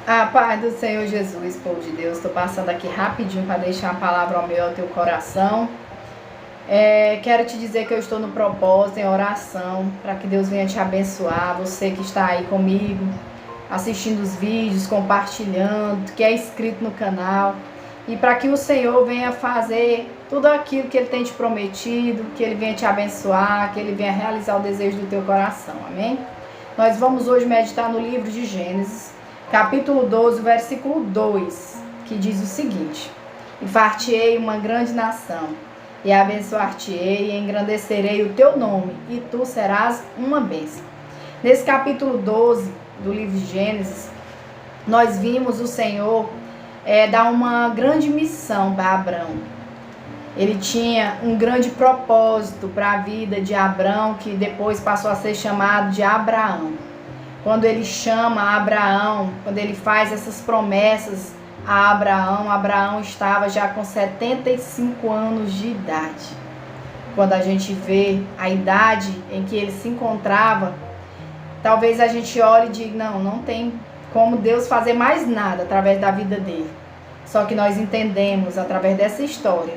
A paz do Senhor Jesus, povo de Deus. Estou passando aqui rapidinho para deixar a palavra ao meu e ao teu coração. Quero te dizer que eu estou no propósito, em oração, para que Deus venha te abençoar. Você que está aí comigo, assistindo os vídeos, compartilhando, que é inscrito no canal. E para que o Senhor venha fazer tudo aquilo que Ele tem te prometido, que Ele venha te abençoar, que Ele venha realizar o desejo do teu coração. Amém? Nós vamos hoje meditar no livro de Gênesis, capítulo 12, versículo 2, que diz o seguinte: E far-te-ei uma grande nação, e abençoar-te-ei, e engrandecerei o teu nome, e tu serás uma bênção. Nesse capítulo 12 do livro de Gênesis, nós vimos o Senhor dar uma grande missão para Abrão. Ele tinha um grande propósito para a vida de Abrão, que depois passou a ser chamado de Abraão. Quando ele chama Abraão, quando ele faz essas promessas a Abraão, Abraão estava já com 75 anos de idade. Quando a gente vê a idade em que ele se encontrava, talvez a gente olhe e diga, não tem como Deus fazer mais nada através da vida dele. Só que nós entendemos através dessa história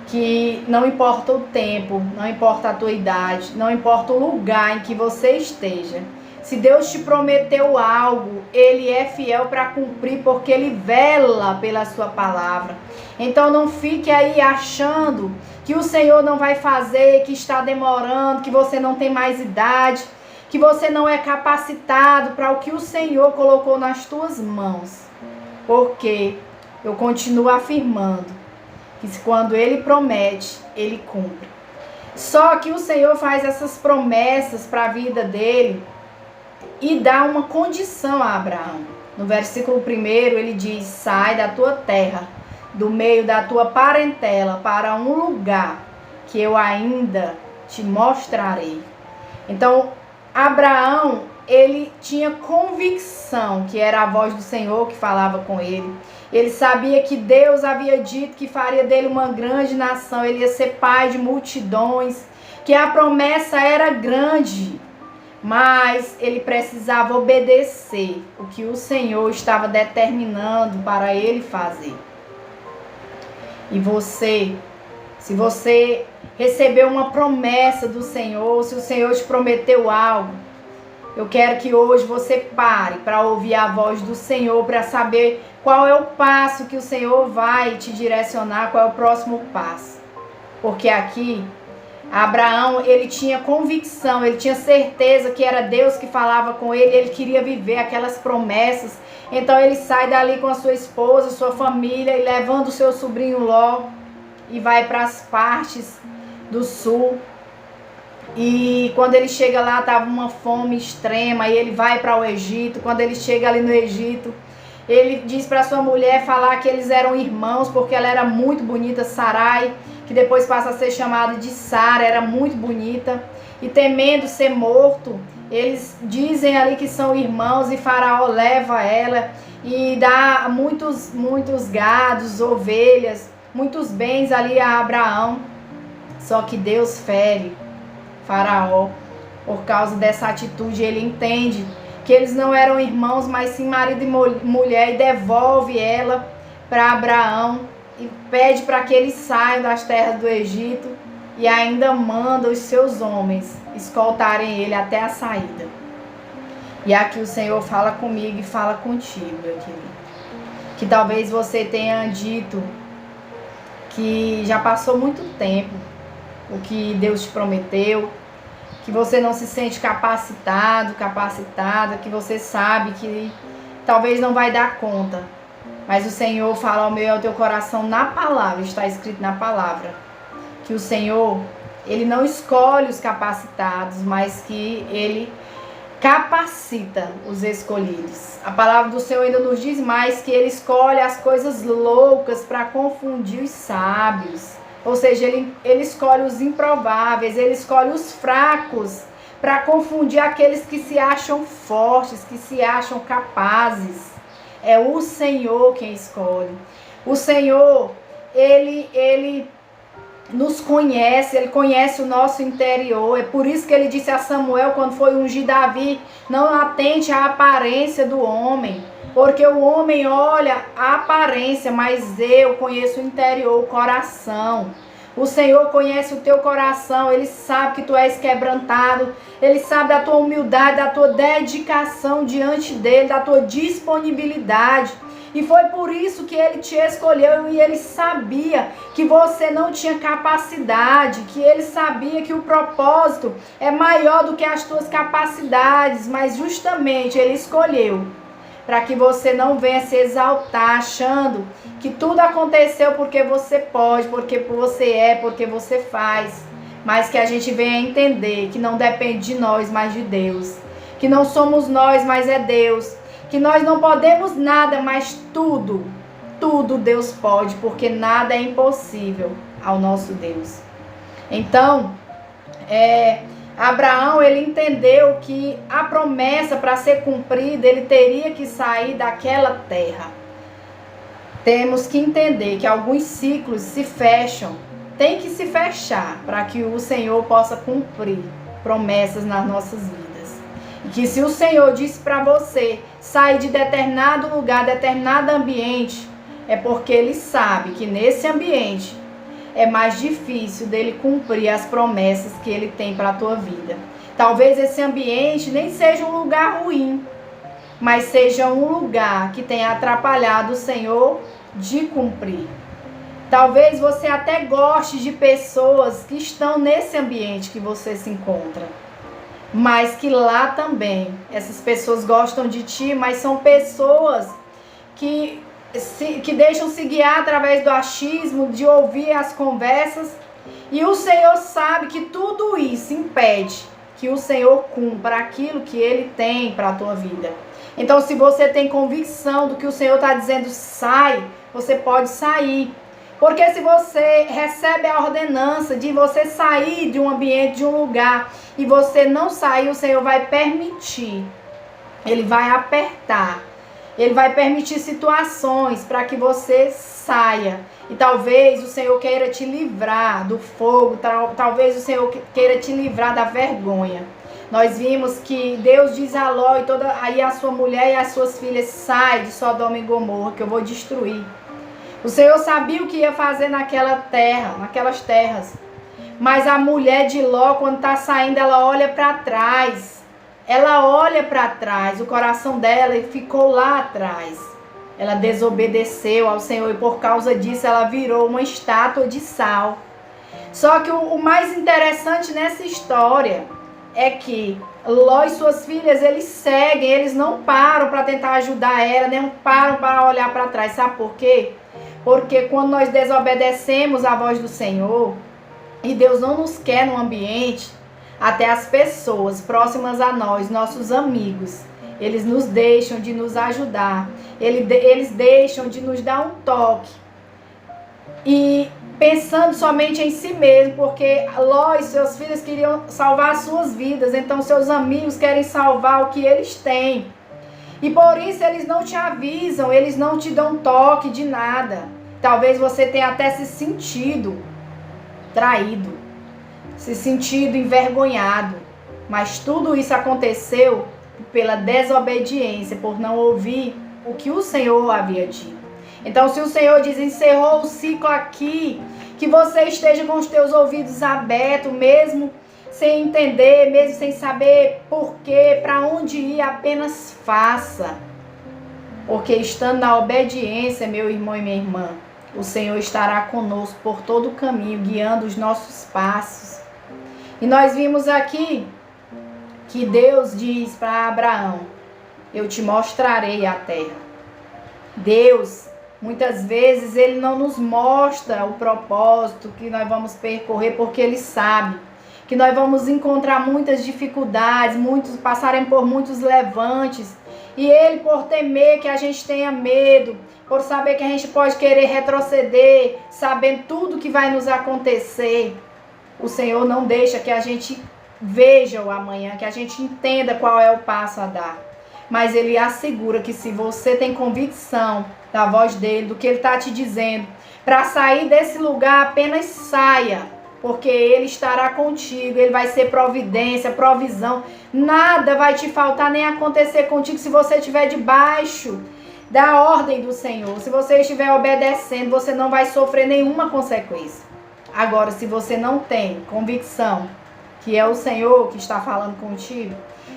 que não importa o tempo, não importa a tua idade, não importa o lugar em que você esteja. Se Deus te prometeu algo, Ele é fiel para cumprir, porque Ele vela pela sua palavra. Então não fique aí achando que o Senhor não vai fazer, que está demorando, que você não tem mais idade, que você não é capacitado para o que o Senhor colocou nas tuas mãos. Porque eu continuo afirmando que quando Ele promete, Ele cumpre. Só que o Senhor faz essas promessas para a vida dele e dá uma condição a Abraão. No versículo 1 ele diz: sai da tua terra, do meio da tua parentela, para um lugar que eu ainda te mostrarei. Então, Abraão, ele tinha convicção que era a voz do Senhor que falava com ele. Ele sabia que Deus havia dito que faria dele uma grande nação, ele ia ser pai de multidões, que a promessa era grande, mas ele precisava obedecer o que o Senhor estava determinando para ele fazer. E você, se você recebeu uma promessa do Senhor, se o Senhor te prometeu algo, eu quero que hoje você pare para ouvir a voz do Senhor, para saber qual é o passo que o Senhor vai te direcionar, qual é o próximo passo. Porque aqui, Abraão, ele tinha convicção, ele tinha certeza que era Deus que falava com ele, ele queria viver aquelas promessas. Então ele sai dali com a sua esposa, sua família, e levando o seu sobrinho Ló, e vai para as partes do sul. E quando ele chega lá, estava uma fome extrema, e ele vai para o Egito. Quando ele chega ali no Egito, ele diz para sua mulher falar que eles eram irmãos, porque ela era muito bonita, Sarai, que depois passa a ser chamada de Sara, era muito bonita. E temendo ser morto, eles dizem ali que são irmãos, e Faraó leva ela e dá muitos gados, ovelhas, muitos bens ali a Abraão. Só que Deus fere Faraó por causa dessa atitude. Ele entende que eles não eram irmãos, mas sim marido e mulher, e devolve ela para Abraão e pede para que eles saiam das terras do Egito, e ainda manda os seus homens escoltarem ele até a saída. E aqui o Senhor fala comigo e fala contigo, meu querido, que talvez você tenha dito que já passou muito tempo o que Deus te prometeu, que você não se sente capacitada, que você sabe que talvez não vai dar conta. Mas o Senhor fala ao meu e ao teu coração na palavra, está escrito na palavra, que o Senhor, Ele não escolhe os capacitados, mas que Ele capacita os escolhidos. A palavra do Senhor ainda nos diz mais que Ele escolhe as coisas loucas para confundir os sábios. Ou seja, ele escolhe os improváveis, ele escolhe os fracos para confundir aqueles que se acham fortes, que se acham capazes. É o Senhor quem escolhe. O Senhor, Ele nos conhece, Ele conhece o nosso interior. É por isso que Ele disse a Samuel, quando foi ungir Davi: não atente à aparência do homem, Porque o homem olha a aparência, mas eu conheço o interior, o coração. O Senhor conhece o teu coração, Ele sabe que tu és quebrantado, Ele sabe da tua humildade, da tua dedicação diante dEle, da tua disponibilidade. E foi por isso que Ele te escolheu e Ele sabia que você não tinha capacidade, que Ele sabia que o propósito é maior do que as tuas capacidades, mas justamente Ele escolheu para que você não venha se exaltar achando que tudo aconteceu porque você pode, porque você porque você faz. Mas que a gente venha entender que não depende de nós, mas de Deus. Que não somos nós, mas é Deus. Que nós não podemos nada, mas tudo Deus pode, porque nada é impossível ao nosso Deus. Então, Abraão, ele entendeu que a promessa para ser cumprida, ele teria que sair daquela terra. Temos que entender que alguns ciclos se fecham, tem que se fechar para que o Senhor possa cumprir promessas nas nossas vidas. E que se o Senhor disse para você sair de determinado lugar, determinado ambiente, é porque Ele sabe que nesse ambiente é mais difícil dele cumprir as promessas que ele tem para a tua vida. Talvez esse ambiente nem seja um lugar ruim, mas seja um lugar que tenha atrapalhado o Senhor de cumprir. Talvez você até goste de pessoas que estão nesse ambiente que você se encontra, mas que lá também essas pessoas gostam de ti, mas são pessoas que deixam se guiar através do achismo, de ouvir as conversas, e o Senhor sabe que tudo isso impede que o Senhor cumpra aquilo que Ele tem para a tua vida. Então, se você tem convicção do que o Senhor está dizendo, sai, você pode sair. Porque se você recebe a ordenança de você sair de um ambiente, de um lugar, e você não sair, o Senhor vai permitir, Ele vai apertar, Ele vai permitir situações para que você saia. E talvez o Senhor queira te livrar do fogo, talvez o Senhor queira te livrar da vergonha. Nós vimos que Deus diz a Ló e aí a sua mulher e as suas filhas, sai de Sodoma e Gomorra, que eu vou destruir. O Senhor sabia o que ia fazer naquelas terras. Mas a mulher de Ló, quando está saindo, ela olha para trás. Ela olha para trás, o coração dela ficou lá atrás. Ela desobedeceu ao Senhor e por causa disso ela virou uma estátua de sal. Só que o mais interessante nessa história é que Ló e suas filhas, eles seguem, eles não param para tentar ajudar ela, nem param para olhar para trás. Sabe por quê? Porque quando nós desobedecemos a voz do Senhor, e Deus não nos quer no ambiente, até as pessoas próximas a nós, nossos amigos, eles nos deixam de nos ajudar, eles deixam de nos dar um toque, e pensando somente em si mesmo, porque Ló e seus filhos queriam salvar as suas vidas, então seus amigos querem salvar o que eles têm, e por isso eles não te avisam, eles não te dão toque de nada. Talvez você tenha até se sentido traído, se sentido envergonhado, mas tudo isso aconteceu pela desobediência, por não ouvir o que o Senhor havia dito. Então, se o Senhor diz, encerrou o ciclo aqui, que você esteja com os teus ouvidos abertos, mesmo sem entender, mesmo sem saber porquê, para onde ir, apenas faça. Porque estando na obediência, meu irmão e minha irmã, o Senhor estará conosco por todo o caminho, guiando os nossos passos. E nós vimos aqui que Deus diz para Abraão, eu te mostrarei a terra. Deus, muitas vezes, Ele não nos mostra o propósito que nós vamos percorrer, porque Ele sabe que nós vamos encontrar muitas dificuldades, passarem por muitos levantes. E Ele, por temer que a gente tenha medo, por saber que a gente pode querer retroceder, sabendo tudo que vai nos acontecer, o Senhor não deixa que a gente veja o amanhã, que a gente entenda qual é o passo a dar. Mas Ele assegura que se você tem convicção da voz dEle, do que Ele está te dizendo, para sair desse lugar, apenas saia, porque Ele estará contigo, Ele vai ser providência, provisão, nada vai te faltar nem acontecer contigo se você estiver debaixo da ordem do Senhor. Se você estiver obedecendo, você não vai sofrer nenhuma consequência. Agora, se você não tem convicção que é o Senhor que está falando contigo,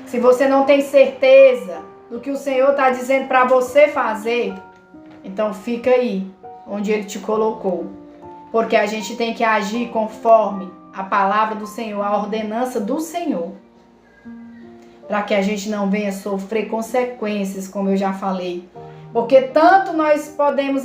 se você não tem certeza do que o Senhor está dizendo para você fazer, então fica aí, onde Ele te colocou. Porque a gente tem que agir conforme a palavra do Senhor, a ordenança do Senhor. Para que a gente não venha sofrer consequências, como eu já falei. Porque tanto nós podemos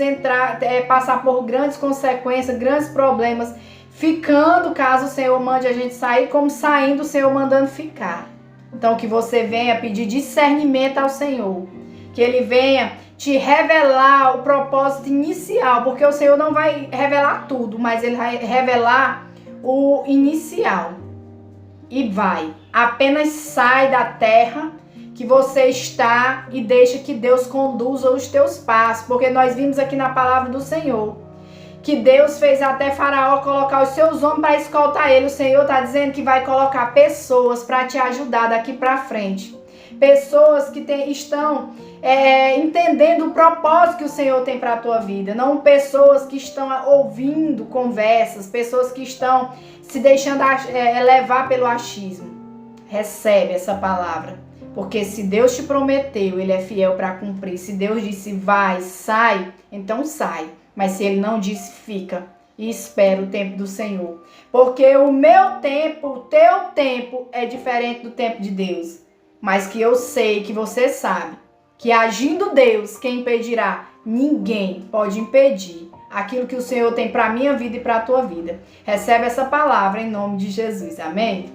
passar por grandes consequências, grandes problemas, ficando caso o Senhor mande a gente sair, como saindo o Senhor mandando ficar. Então que você venha pedir discernimento ao Senhor. Que Ele venha te revelar o propósito inicial. Porque o Senhor não vai revelar tudo, mas Ele vai revelar o inicial. E vai. Apenas sai da terra que você está e deixa que Deus conduza os teus passos. Porque nós vimos aqui na palavra do Senhor que Deus fez até Faraó colocar os seus homens para escoltar ele. O Senhor está dizendo que vai colocar pessoas para te ajudar daqui para frente. Pessoas que estão entendendo o propósito que o Senhor tem para a tua vida. Não pessoas que estão ouvindo conversas, pessoas que estão se deixando levar pelo achismo. Recebe essa palavra. Porque se Deus te prometeu, Ele é fiel para cumprir. Se Deus disse vai, sai, então sai. Mas se Ele não disse, fica e espera o tempo do Senhor. Porque o meu tempo, o teu tempo é diferente do tempo de Deus. Mas que eu sei, que você sabe, que agindo Deus, quem impedirá? Ninguém pode impedir aquilo que o Senhor tem para a minha vida e para a tua vida. Recebe essa palavra em nome de Jesus. Amém?